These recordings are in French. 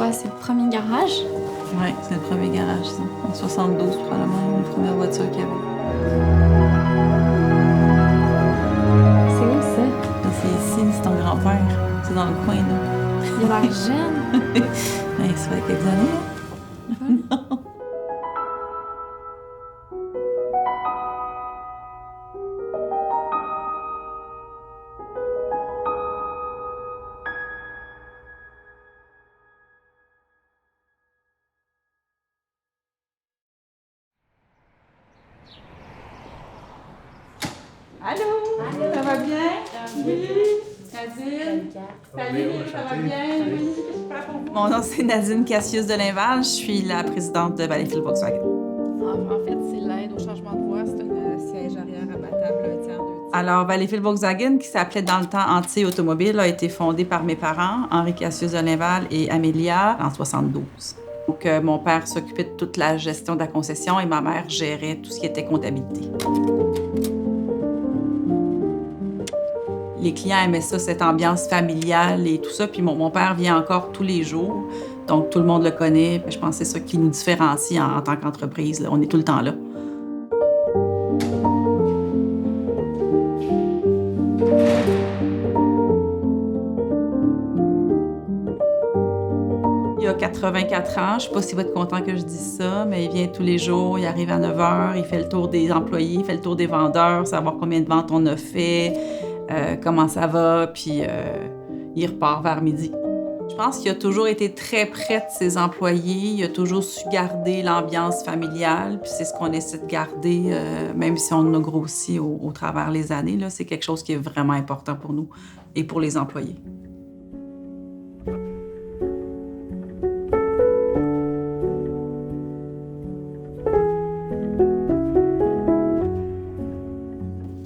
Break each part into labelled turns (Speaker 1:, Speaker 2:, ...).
Speaker 1: quoi? C'est le premier garage?
Speaker 2: Oui, c'est le premier garage, ça. En 72, probablement, la première voiture qu'il y avait.
Speaker 1: C'est où ça?
Speaker 2: Là, c'est ici, c'est ton grand-père. C'est dans le coin, là.
Speaker 1: Il a l'air jeune.
Speaker 2: Ben, ça fait quelques années, hein? Non. Allô? Ça va bien? Oui. Nadine? Salut, ça va bien? Oui. Qu'est-ce que je peux faire pour vous? Mon nom, c'est Nadine Cassius de Linval. Je suis la présidente de Valleyfield Volkswagen.
Speaker 3: En fait, c'est l'aide au changement de voie. C'est un siège arrière abattable, un tiers, 2 tiers.
Speaker 2: Alors, Valleyfield Volkswagen, qui s'appelait dans le temps Anti Automobile, a été fondé par mes parents, Henri Cassius de Linval et Amélia, en 72. Donc, mon père s'occupait de toute la gestion de la concession et ma mère gérait tout ce qui était comptabilité. Les clients aimaient ça, cette ambiance familiale et tout ça. Puis mon père vient encore tous les jours, donc tout le monde le connaît. Je pense que c'est ça qui nous différencie en tant qu'entreprise, là. On est tout le temps là. Il a 84 ans. Je ne sais pas s'il va être content que je dise ça, mais il vient tous les jours. Il arrive à 9 h, il fait le tour des employés, il fait le tour des vendeurs, savoir combien de ventes on a fait, comment ça va, puis il repart vers midi. Je pense qu'il a toujours été très près de ses employés. Il a toujours su garder l'ambiance familiale, puis c'est ce qu'on essaie de garder, même si on a grossi au travers les années. Là, c'est quelque chose qui est vraiment important pour nous et pour les employés.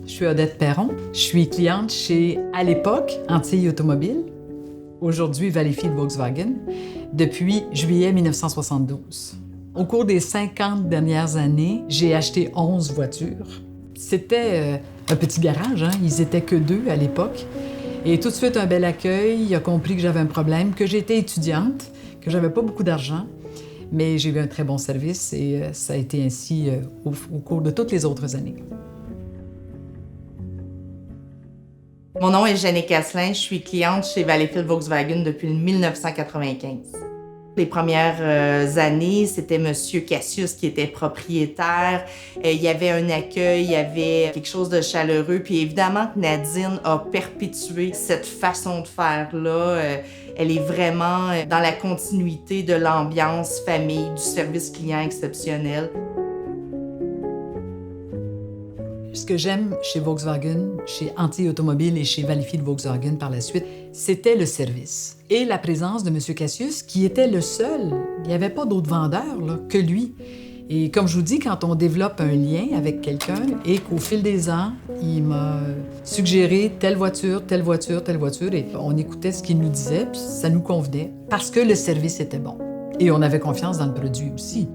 Speaker 3: Je suis Odette Perron. Je suis cliente chez, à l'époque, Antilles Automobile, aujourd'hui Valleyfield Volkswagen, depuis juillet 1972. Au cours des 50 dernières années, j'ai acheté 11 voitures. C'était un petit garage, hein? Ils étaient que 2 à l'époque. Et tout de suite, un bel accueil. Il a compris que j'avais un problème, que j'étais étudiante, que j'avais pas beaucoup d'argent. Mais j'ai eu un très bon service et ça a été ainsi au cours de toutes les autres années.
Speaker 4: Mon nom est Jenny Casselin, je suis cliente chez Valleyfield Volkswagen depuis 1995. Les premières années, c'était Monsieur Cassius qui était propriétaire. Il y avait un accueil, il y avait quelque chose de chaleureux. Puis évidemment que Nadine a perpétué cette façon de faire-là. Elle est vraiment dans la continuité de l'ambiance famille, du service client exceptionnel.
Speaker 3: Ce que j'aime chez Volkswagen, chez Antilles Automobile et chez Valleyfield Volkswagen par la suite, c'était le service et la présence de M. Cassius, qui était le seul. Il n'y avait pas d'autres vendeurs là, que lui. Et comme je vous dis, quand on développe un lien avec quelqu'un et qu'au fil des ans, il m'a suggéré telle voiture, telle voiture, telle voiture, et on écoutait ce qu'il nous disait, puis ça nous convenait, parce que le service était bon. Et on avait confiance dans le produit aussi.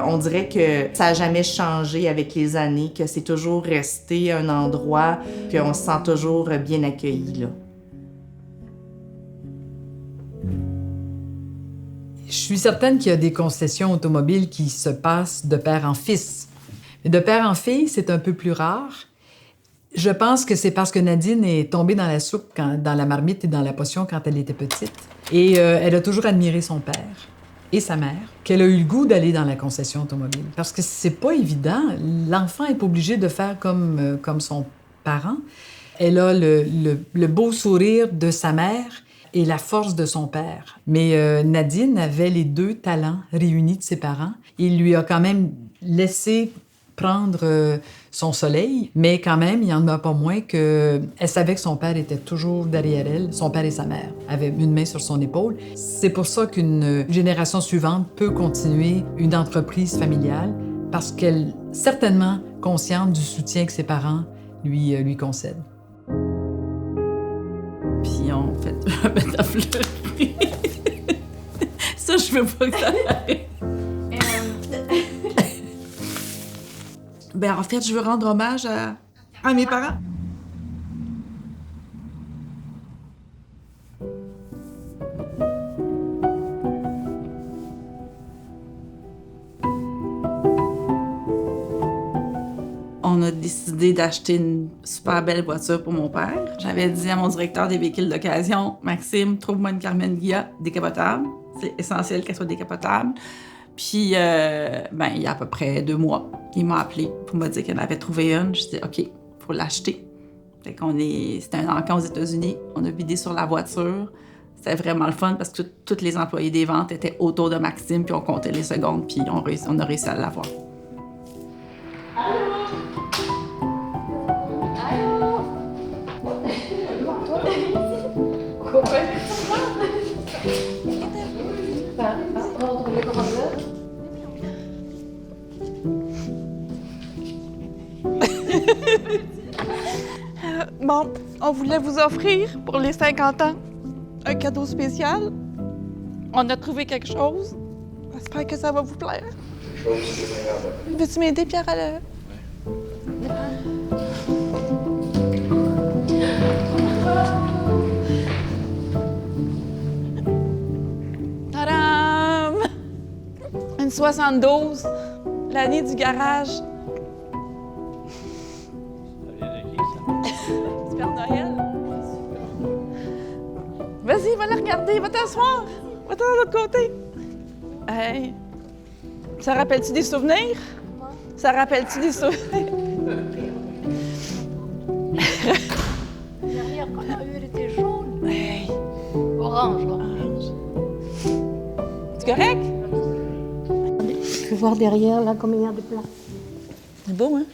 Speaker 4: On dirait que ça n'a jamais changé avec les années, que c'est toujours resté un endroit qu'on se sent toujours bien accueilli, là.
Speaker 3: Je suis certaine qu'il y a des concessions automobiles qui se passent de père en fils. Mais de père en fille, c'est un peu plus rare. Je pense que c'est parce que Nadine est tombée dans la soupe, dans la marmite et dans la potion quand elle était petite. Et elle a toujours admiré son père et sa mère, qu'elle a eu le goût d'aller dans la concession automobile. Parce que c'est pas évident. L'enfant n'est pas obligé de faire comme son parent. Elle a le beau sourire de sa mère et la force de son père. Mais Nadine avait les 2 talents réunis de ses parents. Il lui a quand même laissé prendre son soleil, mais quand même, il n'y en a pas moins qu'elle savait que son père était toujours derrière elle, son père et sa mère avaient une main sur son épaule. C'est pour ça qu'une génération suivante peut continuer une entreprise familiale, parce qu'elle est certainement consciente du soutien que ses parents lui concèdent.
Speaker 2: Puis on fait mettre à pleurer. Ça, je veux pas que ça arrive. Ben, en fait, je veux rendre hommage à mes parents. on a décidé d'acheter une super belle voiture pour mon père. J'avais dit à mon directeur des véhicules d'occasion, Maxime, trouve-moi une Carmen Ghia décapotable. C'est essentiel qu'elle soit décapotable. Puis, il y a à peu près 2 mois, il m'a appelé pour me dire qu'elle avait trouvé une. Je dis, OK, faut l'acheter. Fait c'était un encan aux États-Unis. On a vidé sur la voiture. C'était vraiment le fun parce que tous les employés des ventes étaient autour de Maxime, puis on comptait les secondes, puis on a réussi à l'avoir.
Speaker 5: Bon, on voulait vous offrir pour les 50 ans un cadeau spécial. On a trouvé quelque chose. J'espère que ça va vous plaire. Veux-tu m'aider, Pierre, à le... Tadam! Une 72, l'année du garage. Du Père Noël. Vas-y, va la regarder, va t'asseoir. Va-t'en de l'autre côté. Hey, ça rappelle-tu des souvenirs? Ça rappelle-tu des souvenirs?
Speaker 6: Derrière, quand on a eu, elle était jaune.
Speaker 5: Hey,
Speaker 6: Orange.
Speaker 5: c'est correct?
Speaker 6: Je vais voir derrière, là, combien il y a de place.
Speaker 5: C'est beau, hein?